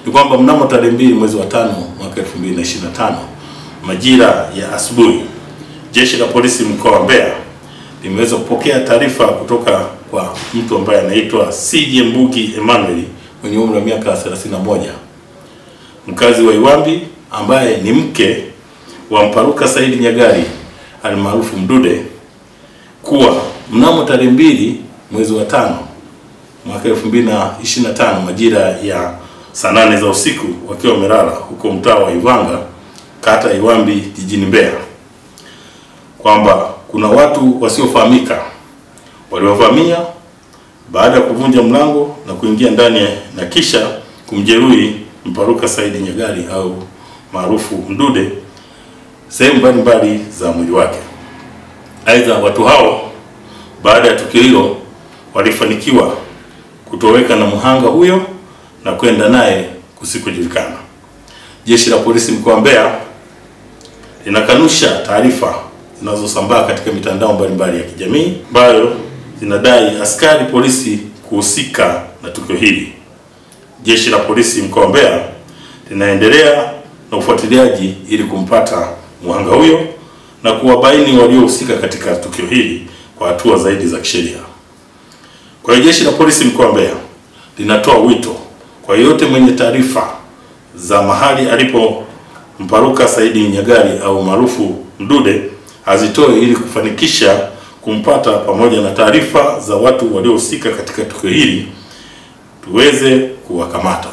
Ni kwamba mnamo tarehe 2 mwezi wa 5 mwaka 2025 majira ya asubuhi, Jeshi la Polisi mkoa wa Mbeya limeweza kupokea taarifa kutoka kwa mtu ambaye anaitwa CJ Mbugi Emmanuel mwenye umri wa miaka 31, mkazi wa Iwambi, ambaye ni mke wa Mparuka Saidi Nyagali almaarufu Mdude, kuwa mnamo tarehe 2 mwezi wa 5 mwaka 2025 majira ya saa 8 za usiku wakiwa wamelala huko mtaa wa Ivanga, kata Iwambi, jijini Mbeya, kwamba kuna watu wasiofahamika waliovamia baada ya kuvunja mlango na kuingia ndani na kisha kumjeruhi Mparuka Saidi Nyagali au maarufu Mdude sehemu mbalimbali za mwili wake. Aidha, watu hao baada ya tukio hilo walifanikiwa kutoweka na mhanga huyo na kwenda naye kusikojulikana. Jeshi la Polisi mkoa wa Mbeya linakanusha taarifa zinazosambaa katika mitandao mbalimbali ya kijamii ambayo zinadai askari polisi kuhusika na tukio hili. Jeshi la Polisi mkoa wa Mbeya linaendelea na ufuatiliaji ili kumpata mhanga huyo na kuwabaini waliohusika katika tukio hili kwa hatua zaidi za kisheria. Kwa hiyo Jeshi la Polisi mkoa wa Mbeya linatoa wito kwa yeyote mwenye taarifa za mahali alipo Mparuka Saidi Nyagali au maarufu Mdude azitoe ili kufanikisha kumpata, pamoja na taarifa za watu waliohusika katika tukio hili tuweze kuwakamata.